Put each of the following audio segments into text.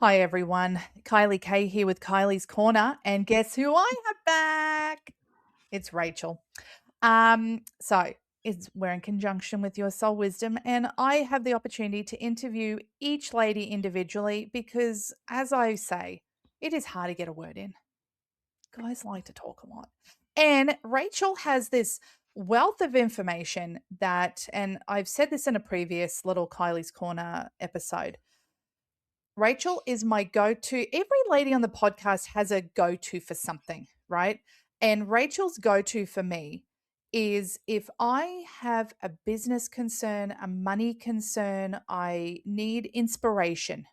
Hi everyone, Kylie K here with Kylie's Corner, and guess who I have back? It's Rachel. So we're in conjunction with your soul wisdom, and I have the opportunity to interview each lady individually because, as I say, it is hard to get a word in. Guys like to talk a lot, and Rachel has this wealth of information that, and I've said this in a previous little Kylie's Corner episode. Rachel is my go to. Every lady on the podcast has a go to for something, right? And Rachel's go to for me is if I have a business concern, a money concern, I need inspiration,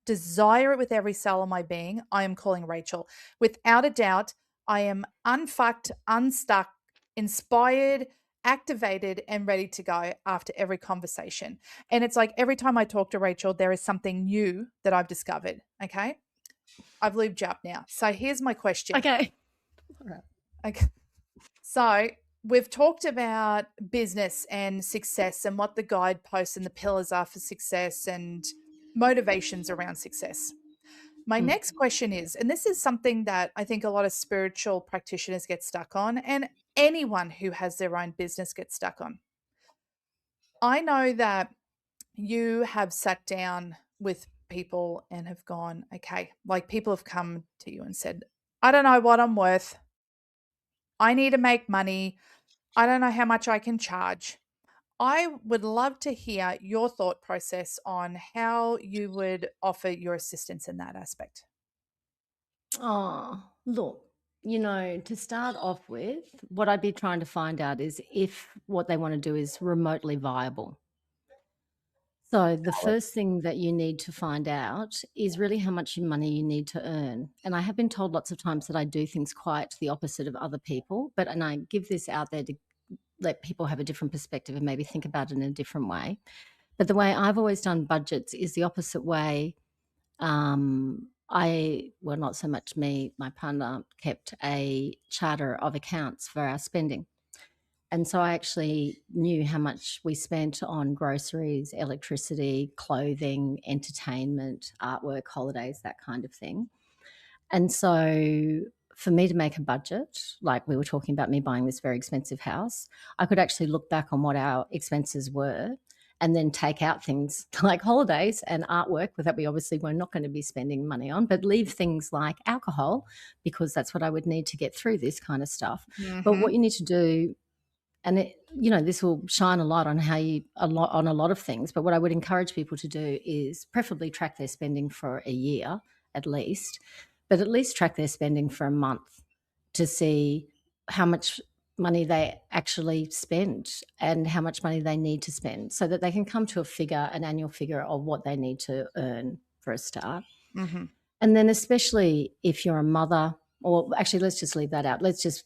desire it with every cell of my being, I am calling Rachel. Without a doubt, I am unfucked, unstuck, inspired, activated, and ready to go after every conversation. And it's like every time I talk to Rachel, there is something new that I've discovered. Okay. I've lubed you up now. So here's my question. Okay. All right. Okay. So we've talked about business and success and what the guideposts and the pillars are for success and motivations around success. My Mm. next question is, and this is something that I think a lot of spiritual practitioners get stuck on, and anyone who has their own business gets stuck on. I know that you have sat down with people and have gone, okay, like people have come to you and said, I don't know what I'm worth. I need to make money. I don't know how much I can charge. I would love to hear your thought process on how you would offer your assistance in that aspect. Oh, look, to start off with, what I'd be trying to find out is if what they want to do is remotely viable. So, the Valid. first thing that you need to find out is really how much money you need to earn. And I have been told lots of times that I do things quite the opposite of other people, and I give this out there to let people have a different perspective and maybe think about it in a different way. But the way I've always done budgets is the opposite way. Well, not so much me, my partner kept a charter of accounts for our spending. And so I actually knew how much we spent on groceries, electricity, clothing, entertainment, artwork, holidays, that kind of thing. And so for me to make a budget, like we were talking about me buying this very expensive house, I could actually look back on what our expenses were and then take out things like holidays and artwork that we obviously were not going to be spending money on, but leave things like alcohol because that's what I would need to get through this kind of stuff. But Mm-hmm. what you need to do, and this will shine a light on on a lot of things, but what I would encourage people to do is preferably track their spending for a year at least, but at least track their spending for a month to see how much money they actually spend and how much money they need to spend so that they can come to an annual figure of what they need to earn for a start. Mm-hmm. And then especially if you're a mother, or actually let's just leave that out. Let's just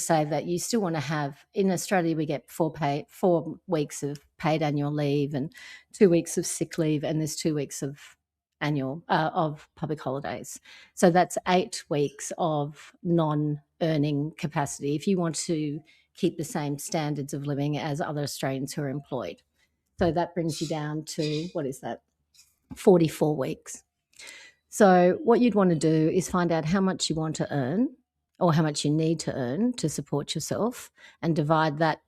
say that you still want to have, in Australia we get 4 weeks of paid annual leave and 2 weeks of sick leave, and there's 2 weeks of public holidays. So that's 8 weeks of non-earning capacity if you want to keep the same standards of living as other Australians who are employed. So that brings you down to, what is that, 44 weeks. So what you'd want to do is find out how much you want to earn or how much you need to earn to support yourself and divide that.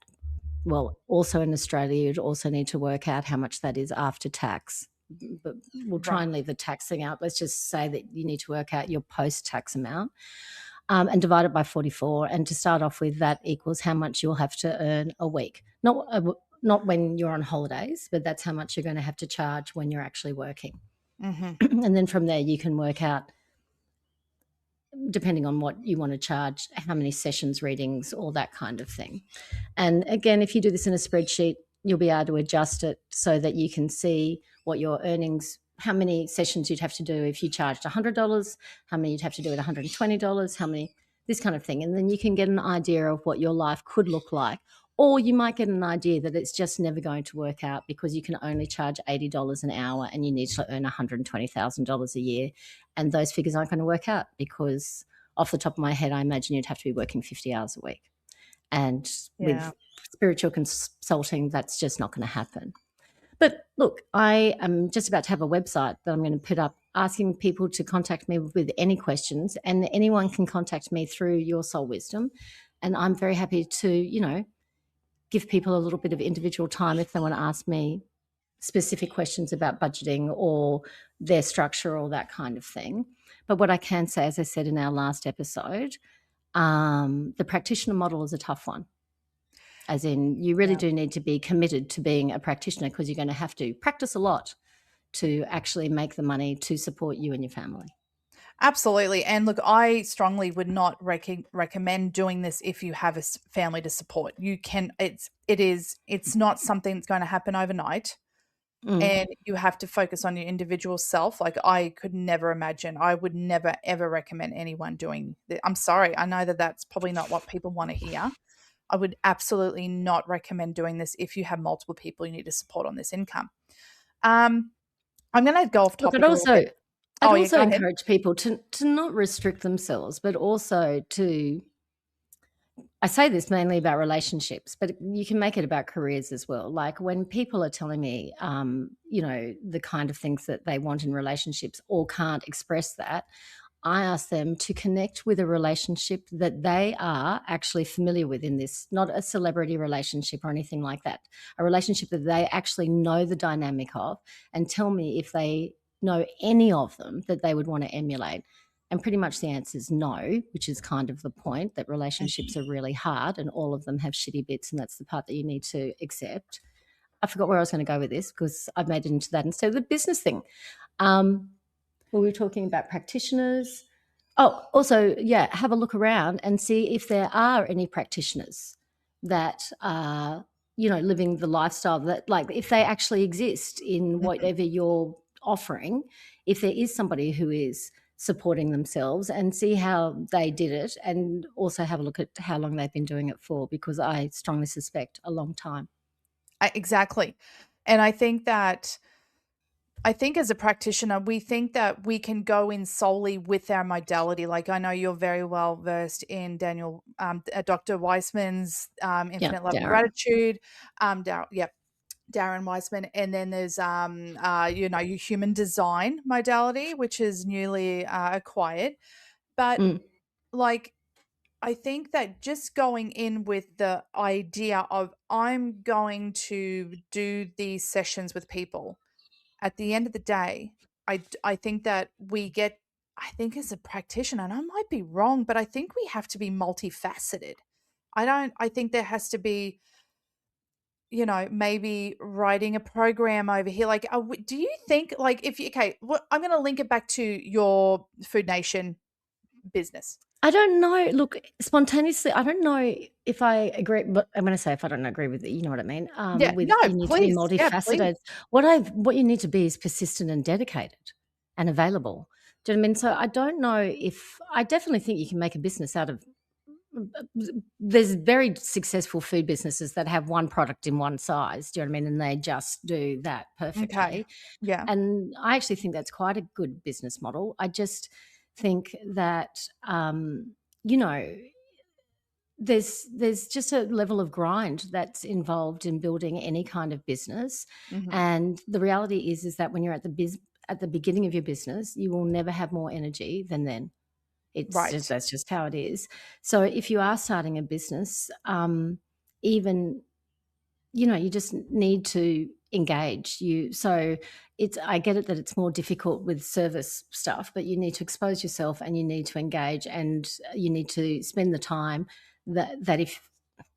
Well, also in Australia, you'd also need to work out how much that is after tax. But we'll try Right. and leave the tax thing out. Let's just say that you need to work out your post-tax amount and divide it by 44. And to start off with, that equals how much you'll have to earn a week. Not when you're on holidays, but that's how much you're going to have to charge when you're actually working. Mm-hmm. And then from there, you can work out, depending on what you want to charge, how many sessions, readings, all that kind of thing. And again, if you do this in a spreadsheet, you'll be able to adjust it so that you can see what your earnings, how many sessions you'd have to do if you charged $100, how many you'd have to do at $120, how many, this kind of thing. And then you can get an idea of what your life could look like. Or you might get an idea that it's just never going to work out because you can only charge $80 an hour and you need to earn $120,000 a year. And those figures aren't going to work out because, off the top of my head, I imagine you'd have to be working 50 hours a week. And Yeah. with spiritual consulting, that's just not going to happen. But look, I am just about to have a website that I'm going to put up asking people to contact me with any questions, and anyone can contact me through Your Soul Wisdom. And I'm very happy to, give people a little bit of individual time if they want to ask me specific questions about budgeting or their structure or that kind of thing. But what I can say, as I said in our last episode, the practitioner model is a tough one. As in, you really Yeah. do need to be committed to being a practitioner, because you're going to have to practice a lot to actually make the money to support you and your family. Absolutely. And look, I strongly would not recommend doing this if you have a family to support. You can, it's not something that's going to happen overnight. Mm. And you have to focus on your individual self. Like, I could never imagine, I would never, ever recommend anyone doing that. I'm sorry. I know that that's probably not what people want to hear. I would absolutely not recommend doing this if you have multiple people you need to support on this income. Um, I'm going to go off Look, topic a little bit. I'd Oh, yeah, also go ahead. encourage people to not restrict themselves, but also to, I say this mainly about relationships, but you can make it about careers as well. Like, when people are telling me, the kind of things that they want in relationships or can't express that, I ask them to connect with a relationship that they are actually familiar with in this, not a celebrity relationship or anything like that, a relationship that they actually know the dynamic of, and tell me if they know any of them that they would want to emulate. And pretty much the answer is no, which is kind of the point, that relationships are really hard and all of them have shitty bits, and that's the part that you need to accept. I forgot where I was going to go with this because I've made it into that instead of the business thing. We were talking about practitioners. Oh, also, yeah, have a look around and see if there are any practitioners that are, living the lifestyle that, like, if they actually exist in Mhm. whatever you're offering, if there is somebody who is supporting themselves, and see how they did it, and also have a look at how long they've been doing it for, because I strongly suspect a long time. Exactly. And I think as a practitioner, we think that we can go in solely with our modality. Like, I know you're very well versed in Dr. Weissman's Yeah, Infinite Love and Darren. Gratitude, Darren Weissman, and then there's your human design modality, which is newly acquired. But Mm. like, I think that just going in with the idea of, I'm going to do these sessions with people, at the end of the day, I think that I think as a practitioner, and I might be wrong, but I think we have to be multifaceted. I think there has to be, maybe writing a program over here. Like, do you think, like, if you, okay, well, I'm going to link it back to your Food Nation business. I don't know. Look, spontaneously, I don't know if I agree, but I'm going to say if I don't agree with it, you know what I mean? Yeah, With, no, you need to be please. Yeah, please. multifaceted. What you need to be is persistent and dedicated and available. Do you know what I mean? So I don't know if, I definitely think you can make a business out of. There's very successful food businesses that have one product in one size. Do you know what I mean? And they just do that Okay. perfectly. Yeah. And I actually think that's quite a good business model. I just think that, you know, there's just a level of grind that's involved in building any kind of business. Mhm. And the reality is that when you're at the beginning of your business, you will never have more energy than then. Right. That's just how it is. So if you are starting a business, even, you just need to engage. I get it that it's more difficult with service stuff, but you need to expose yourself and you need to engage, and you need to spend the time that if,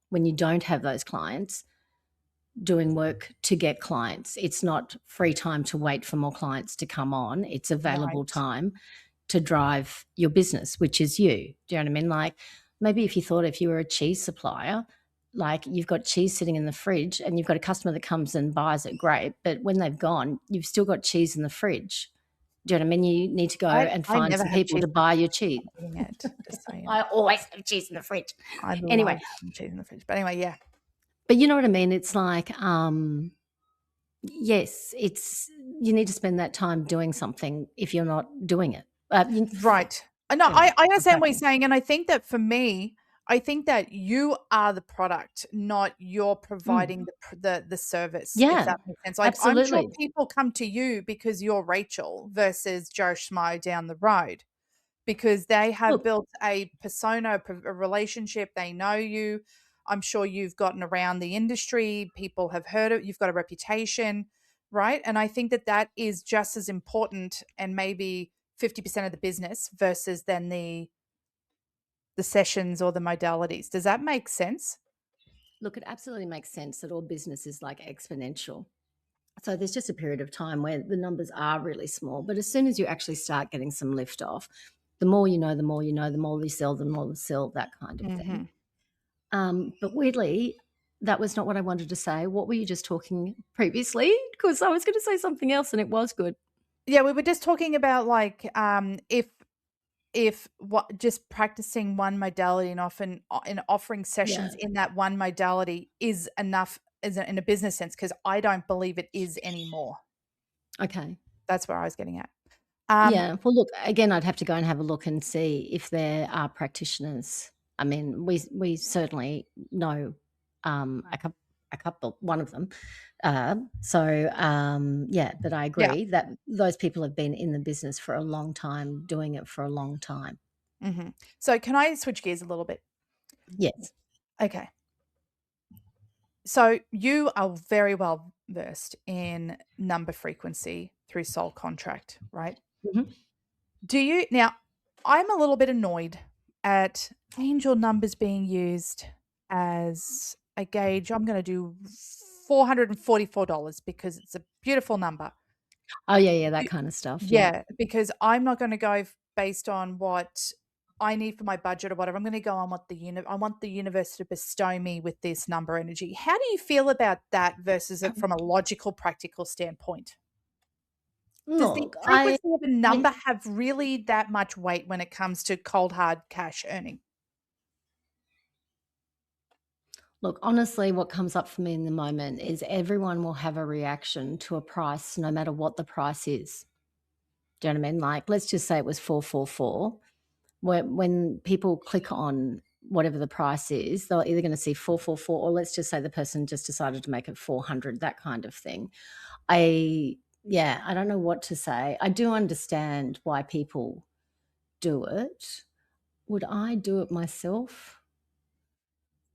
when you don't have those clients, doing work to get clients. It's not free time to wait for more clients to come on. It's available Right. time to drive your business, which is you. Do you know what I mean? Like, maybe if you thought, if you were a cheese supplier, like, you've got cheese sitting in the fridge and you've got a customer that comes and buys it, great. But when they've gone, you've still got cheese in the fridge. Do you know what I mean? You need to go and I find never some have people cheese to in the buy your fridge. cheese. I'm eating it, just so you know. I always have cheese in the fridge. I Anyway, love having cheese in the fridge. But anyway, yeah. but you know what I mean? It's like, yes, you need to spend that time doing something if you're not doing it. Right. No, Anyway, I understand what you're exactly. saying, and I think that for me, I think that you are the product, not you're Mm. providing the service, if Yeah, that makes sense. Like, I'm sure absolutely. people come to you because you're Rachel versus Joe Schmo down the road, because they have Look, built a persona, a relationship, they know you. I'm sure you've gotten around the industry, people have heard it, you've got a reputation, right? And I think that that is just as important and maybe 50% of the business versus then the sessions or the modalities. Does that make sense? look, it absolutely makes sense that all business is like exponential. So there's just a period of time where the numbers are really small, but as soon as you actually start getting some lift off, the more you know, the more you know, the more you sell, the more you sell, that kind of thing. Mhm. But weirdly, that was not what I wanted to say. What were you just talking previously? Because I was going to say something else and it was good. Yeah, we were just talking about, like, if what just practicing one modality and often and offering sessions Yeah. in that one modality is enough as in a business sense, because I don't believe it is anymore. Okay. That's where I was getting at. Um, Yeah. Well, look, again, I'd have to go and have a look and see if there are practitioners. I mean, we certainly know a couple, one of them. Yeah, but I yeah. agree that those people have been in the business for a long time, doing it for a long time. Mhm. So can I switch gears a little bit? Yes. Okay. So you are very well versed in number frequency through soul contract, right? Mhm. Do you now, I'm a little bit annoyed at angel numbers being used as a gauge. I'm gonna do $444 because it's a beautiful number. Oh yeah, yeah, that Y kind of stuff. Yeah. Yeah, because I'm not gonna go based on what I need for my budget or whatever. I'm gonna go on what I want the universe to bestow me with this number energy. How do you feel about that versus it from a logical, practical standpoint? Does the Look, frequency of a I number have really that much weight when it comes to cold, hard cash earning? look, honestly, what comes up for me in the moment is everyone will have a reaction to a price no matter what the price is. Do you know what I mean? Like, let's just say it was 444. When people click on whatever the price is, they're either going to see 444 or let's just say the person just decided to make it 400, that kind of thing. Yeah, I don't know what to say. I do understand why people do it. Would I do it myself?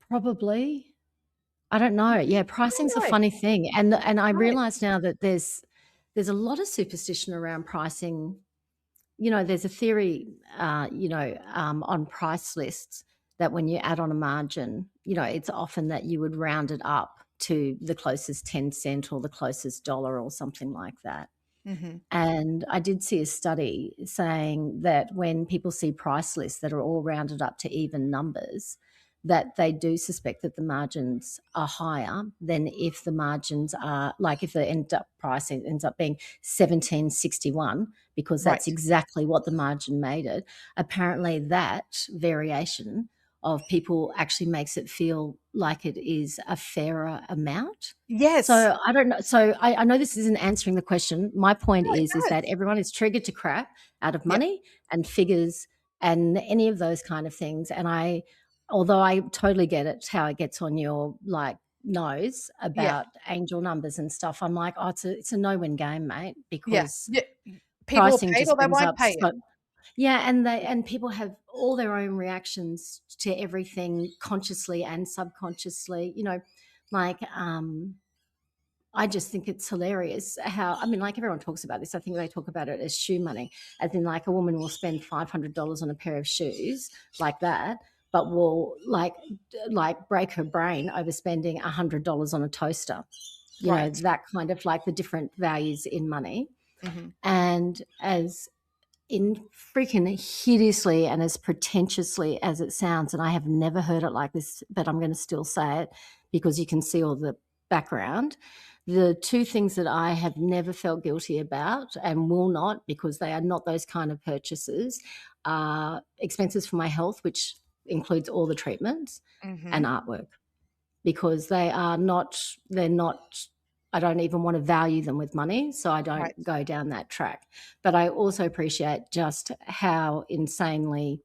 Probably. I don't know. Yeah, I don't pricing's a know. funny thing, and I Right. realize now that there's a lot of superstition around pricing. You know, there's a theory, on price lists that when you add on a margin, it's often that you would round it up to the closest 10 cent or the closest dollar or something like that. Mhm. And I did see a study saying that when people see price lists that are all rounded up to even numbers, that they do suspect that the margins are higher than if the margins are like if the end up pricing ends up being 1761 because Right. that's exactly what the margin made it. Apparently that variation of people actually makes it feel like it is a fairer amount. Yes. So I don't know. So I know this isn't answering the question. My point No, it is that does. everyone is triggered to crap out of Yep. money and figures and any of those kind of things. And although I totally get it, how it gets on your like nose Yeah. about angel numbers and stuff. I'm like, oh, it's a no win game, mate, Yeah. because Yeah. People will pricing pay it just or they brings won't up pay it. so yeah, and people have all their own reactions to everything consciously and subconsciously. Like I just think it's hilarious how I mean, like everyone talks about this. I think they talk about it as shoe money, as in like a woman will spend $500 on a pair of shoes like that, but will like break her brain over spending $100 on a toaster. Right. That kind of like the different values in money. Mhm. And as in freaking hideously and as pretentiously as it sounds, and I have never heard it like this, but I'm going to still say it because you can see all the background. The two things that I have never felt guilty about and will not because they are not those kind of purchases are expenses for my health, which includes all the treatments, and Mhm. artwork because they're not I don't even want to value them with money, so I don't Right. go down that track. But I also appreciate just how insanely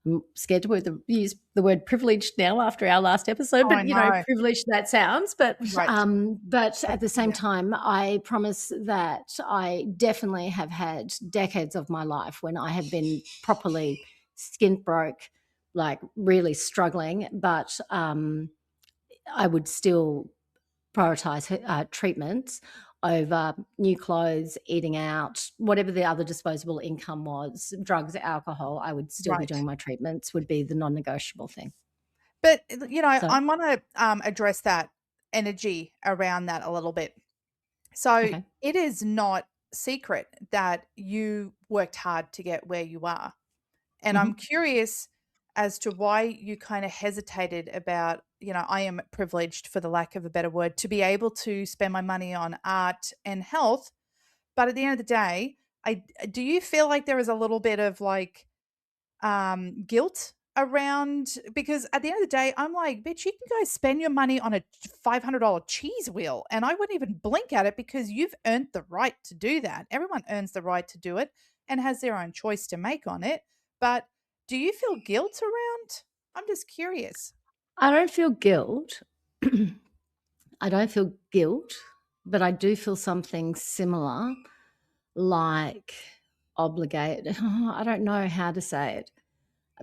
I'm scared to use the word privileged now after our last episode, Oh, I but, know. privileged that sounds. Right. But But at the same yeah. time, I promise that I definitely have had decades of my life when I have been properly skint broke, like really struggling, but I would still prioritize treatments over new clothes, eating out, whatever the other disposable income was, drugs, alcohol. I would still be Right. doing my treatments, would be the non-negotiable thing. But, So, I wanna, address that energy around that a little bit. So, okay. it is not secret that you worked hard to get where you are, and I'm Mhm. curious as to why you kinda hesitated about, I am privileged, for the lack of a better word, to be able to spend my money on art and health, but at the end of the day, do you feel like there is a little bit of, like, guilt around, because at the end of the day, I'm like, "Bitch, you can go spend your money on a $500 cheese wheel, and I wouldn't even blink at it because you've earned the right to do that." Everyone earns the right to do it and has their own choice to make on it, but do you feel guilt around? I'm just curious. I don't feel guilt. I don't feel guilt, but I do feel something similar, like obligated. I don't know how to say it.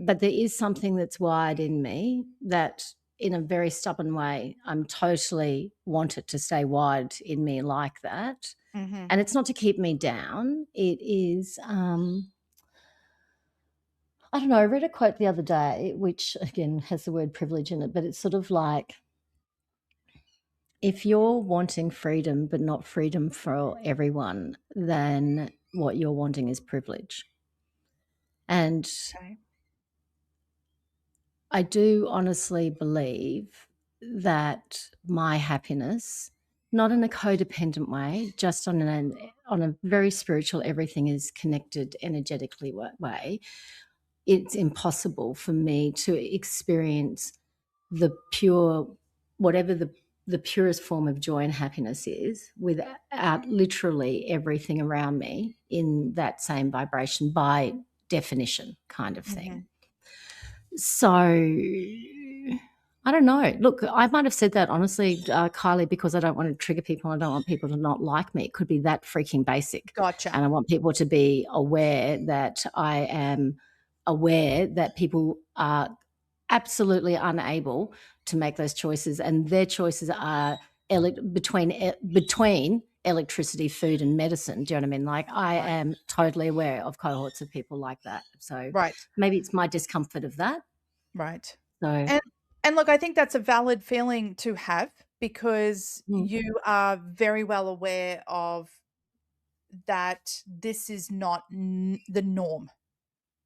But there is something that's wired in me that, in a very stubborn way, I'm totally want it to stay wired in me like that. Mhm. And it's not to keep me down. It is, I don't know. I read a quote the other day, which again has the word privilege in it, but it's sort of like, if you're wanting freedom, but not freedom for everyone, then what you're wanting is privilege. And Okay. I do honestly believe that my happiness, not in a codependent way, just on a very spiritual, everything is connected energetically way. It's impossible for me to experience the pure, whatever the purest form of joy and happiness is, without literally everything around me in that same vibration by definition, kind of thing. Mhm. So, I don't know. Look, I might have said that honestly, Kylie, because I don't want to trigger people. I don't want people to not like me. It could be that freaking basic. Gotcha. And I want people to be aware that I am aware that people are absolutely unable to make those choices, and their choices are between electricity, food, and medicine. Do you know what I mean? Like, I Right. am totally aware of cohorts of people like that. So Right. maybe it's my discomfort of that. Right. So, And look, I think that's a valid feeling to have because mm. you are very well aware of that this is not the norm.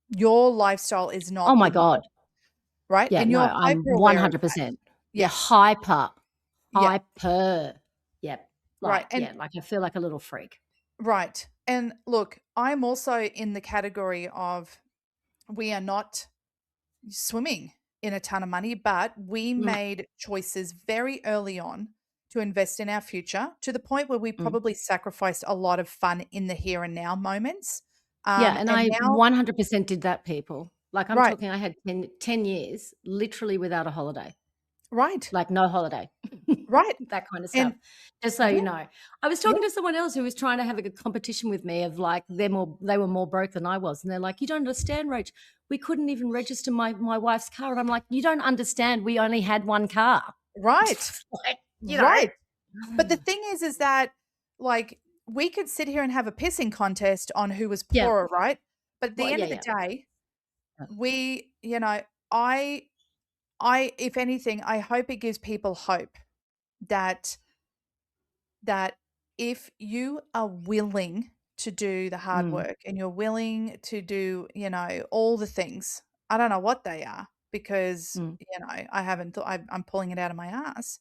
Your lifestyle is Oh not my the god. norm, right? Yeah, And no, you're I'm hyper aware of that. 100%. Yeah, Yes. Yeah. hyper. Yep. Right. And Like I feel like a little freak. right. And look, I'm also in the category of, we are not swimming in a ton of money, but we Mm, made choices very early on to invest in our future, to the point where we mm. probably sacrificed a lot of fun in the here and now moments. Yeah, and And I now, 100% did that, people. Like, I'm right, talking, I had 10 years literally without a holiday. right, Like, no holiday. right. That kind of stuff. And Just so yeah, you know. I was yeah, talking to someone else who was trying to have a competition with me of, like, they were more broke than I was, and they're like, "You don't understand, Rach. We couldn't even register my wife's car." And I'm like, "You don't understand. We only had 1 car." right, Like, you know? right. But the thing is that, like, we could sit here and have a pissing contest on who was Yeah. poorer, right? But at the Well, end yeah, of the yeah. day, Uh, we, I if anything, I hope it gives people hope that if you are willing to do the hard mm, work and you're willing to do, all the things, I don't know what they are because, mm. I haven't thought, I'm pulling it out of my ass.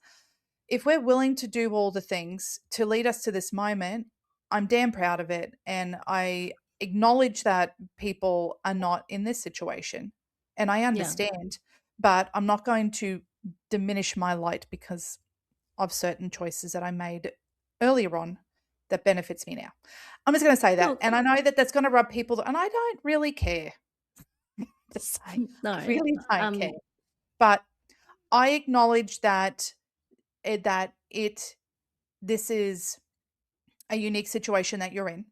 If we're willing to do all the things to lead us to this moment, I'm damn proud of it. And I acknowledge that people are not in this situation. And I Yeah. understand, but I'm not going to diminish my light because of certain choices that I made earlier on that benefits me now. I'm just going to say that. Look, And I know that that's going to rub people, and I don't really care. to say. I No. really don't care. Um, But I acknowledge that this is a unique situation that you're in,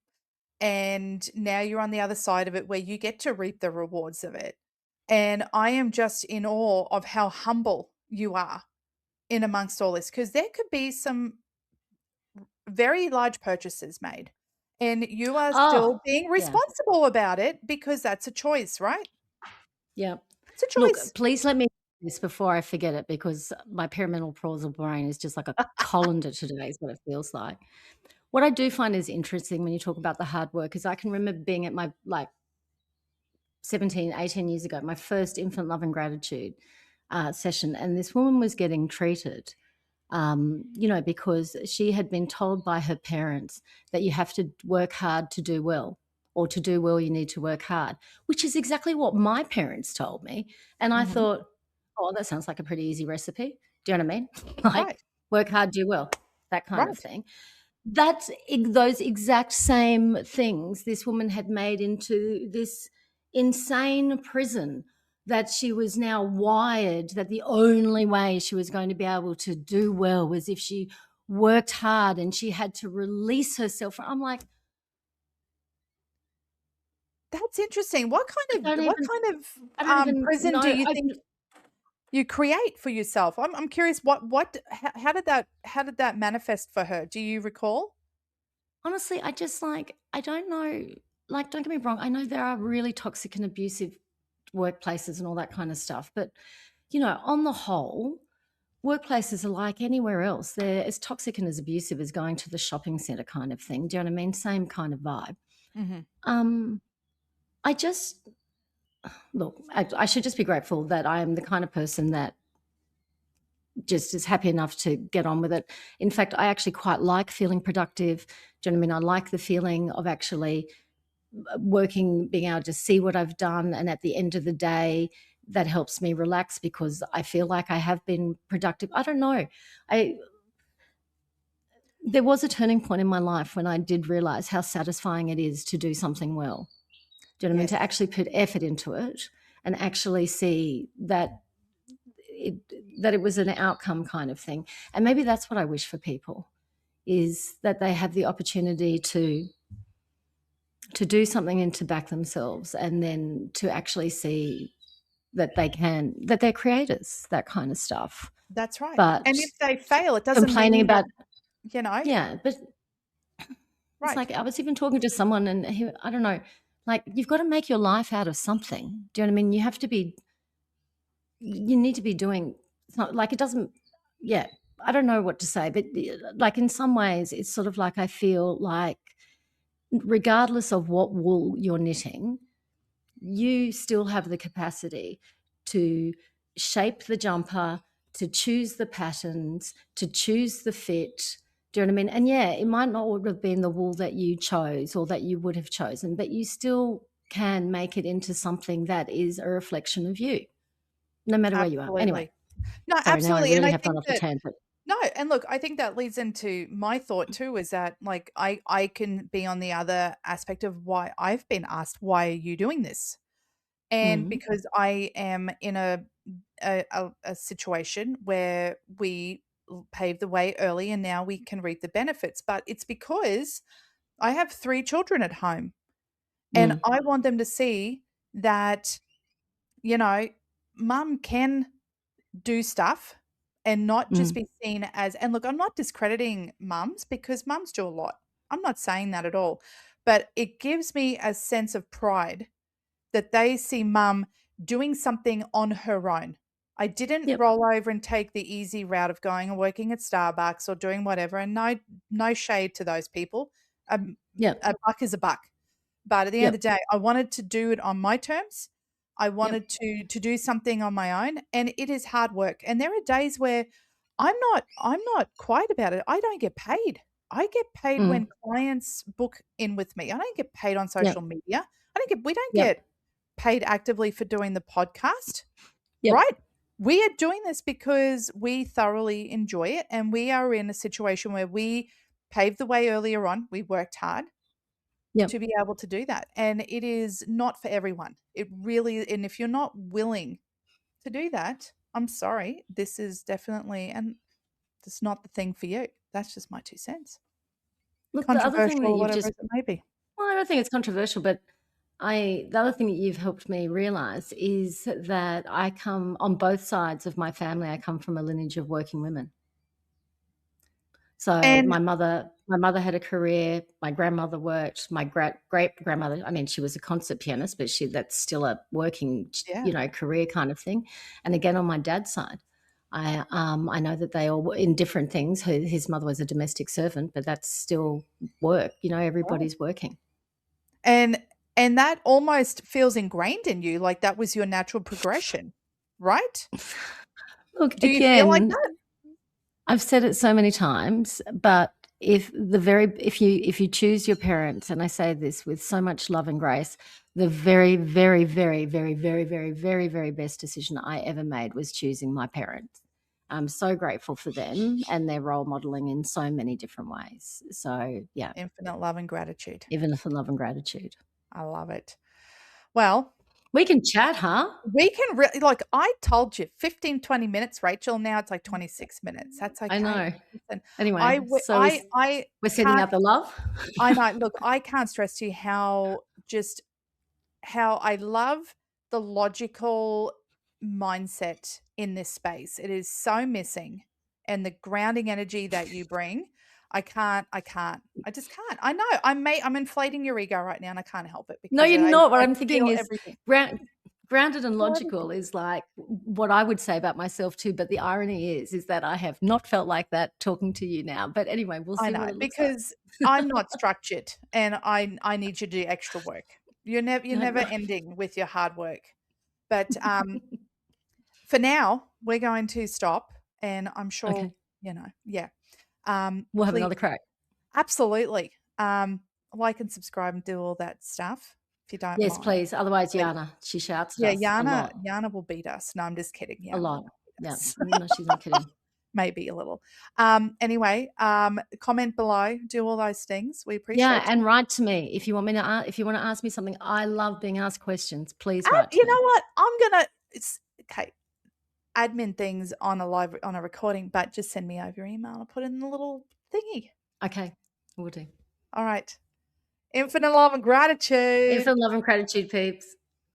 and now you're on the other side of it where you get to reap the rewards of it. And I am just in awe of how humble you are in amongst all this, because there could be some very large purchases made, and you are oh, still being yeah. responsible about it because that's a choice, right? Yeah. It's a Look, choice. please let me do this before I forget it because my perimenopausal brain is just like a colander today is what it feels like. What I do find is interesting when you talk about the hard work is I can remember being at my, like, 17, 18 years ago, my first infant love and gratitude, session, and this woman was getting treated, because she had been told by her parents that you have to work hard to do well, or to do well, you need to work hard, which is exactly what my parents told me. And I Mhm. thought, oh, that sounds like a pretty easy recipe. Do you know what I mean? Like, Right, work hard, do well, that kind of right. thing. Those exact same things this woman had made into this insane prison, that she was now wired that the only way she was going to be able to do well was if she worked hard and she had to release herself. I'm like, That's interesting. What I kind don't of even I don't even prison do know. you think you create for yourself? I'm curious what how did that manifest for her? Do you recall? Honestly, I don't know. Like, don't get me wrong, I know there are really toxic and abusive workplaces and all that kind of stuff, but on the whole, workplaces are like anywhere else. They're as toxic and as abusive as going to the shopping centre kind of thing. Do you know what I mean? Same kind of vibe. Mhm. Um, I just look, I should just be grateful that I am the kind of person that just is happy enough to get on with it. In fact, I actually quite like feeling productive. Do you know what I mean? I like the feeling of actually working, being able to see what I've done. And at the end of the day, that helps me relax because I feel like I have been productive. I don't know. I There was a turning point in my life when I did realize how satisfying it is to do something well. Do you know what I mean? Yes, To actually put effort into it and actually see it, that it was an outcome kind of thing. And maybe that's what I wish for people, is that they have the opportunity to do something and to back themselves, and then to actually see that they're creators, that kind of stuff. that's right. And But if they fail, it doesn't complaining mean that, about, you know. yeah, but it's Right. like I was even talking to someone and I don't know, like, you've got to make your life out of something. Do you know what I mean? You need to be doing, it's not like it doesn't, yeah, I don't know what to say, but like in some ways, it's sort of like I feel like regardless of what wool you're knitting, you still have the capacity to shape the jumper, to choose the patterns, to choose the fit. Do you know what I mean? And yeah, it might not would have been the wool that you chose or that you would have chosen, but you still can make it into something that is a reflection of you, no matter where you are. Anyway, Absolutely. No, sorry, now I absolutely, and really I have gone think off the that tangent. no, and look, I think that leads into my thought too, is that, like, I can be on the other aspect of why I've been asked, "Why are you doing this?" And Mm, because I am in a situation where we paved the way early and now we can reap the benefits, but it's because I have 3 children at home, and mm, I want them to see that, you know, mum can do stuff and not just mm. be seen as, and look, I'm not discrediting mums because mums do a lot. I'm not saying that at all. But it gives me a sense of pride that they see mum doing something on her own. I didn't Yep, roll over and take the easy route of going and working at Starbucks or doing whatever, and no shade to those people. Um, yep, a buck is a buck. But at the end of yep, the day, I wanted to do it on my terms. I yep, wanted to do something on my own, and it is hard work. And there are days where I'm not quiet about it. I don't get paid. I get paid mm, when clients book in with me. I don't get paid on yep, social media. We don't yep, get paid actively for doing the podcast, yep, right? We are doing this because we thoroughly enjoy it, and we are in a situation where we paved the way earlier on. We worked hard, Yep. to be able to do that. And it is not for everyone. It really, and if you're not willing to do that, I'm sorry, this is definitely, and it's not the thing for you. That's just my 2 cents. Look, the other thing Controversial that or you've whatever just it may be. well, I don't think it's controversial, but the other thing that you've helped me realize is that I come on both sides of my family, I come from a lineage of working women. So And my mother had a career, my grandmother worked, my great-grandmother, I mean, she was a concert pianist, but that's still a working, yeah, career kind of thing. And again, on my dad's side, I know that they all were in different things. His mother was a domestic servant, but that's still work, right. everybody's working. And and that almost feels ingrained in you, like that was your natural progression, right? Look, Do you feel like again, that? I've said it so many times, but if you choose your parents, and I say this with so much love and grace, the very, very, very, very, very, very, very, very best decision I ever made was choosing my parents. I'm so grateful for them and their role modeling in so many different ways. So yeah, Infinite love and gratitude. even for love and gratitude. I love it. Well, We can chat, huh? we can really, like I told you, 15, 20 minutes, Rachel. Now it's like 26 minutes. That's I okay. know. Listen, Anyway, so I we're sending can't, out the love. I know, look, I can't stress to you how I love the logical mindset in this space. It is so missing, and the grounding energy that you bring, I just can't. I know I'm inflating your ego right now and I can't help it No, because you're I not. What I I'm thinking feel is everything. grounded and Feel everything. logical is like what I would say about myself too, but the irony is that I have not felt like that talking to you now. But anyway, we'll I see know, what it looks like. because I'm not structured and I need you to do extra work. You're No, never no. ending with your hard work. But for now, we're going to stop and I'm sure, Okay. yeah. We'll have Please, another crack. absolutely. Like and subscribe and do all that stuff if you don't Yes, mind. please. Otherwise, Please. Yana, she shouts at Yeah, us a lot. Yana will beat us. No, I'm just kidding. A Yana lot. won't beat Yeah. us. No, she's not kidding. Maybe a little. Anyway, comment below, do all those things. We Yeah, appreciate you. and write to me if you want me to if you want to ask me something. I love being asked questions. Please write to You know me. what? It's okay. Admin things on a recording, but just send me over your email. I'll put it in the little thingy. Okay. We'll do. All right. Infinite love and gratitude. Infinite love and gratitude, peeps.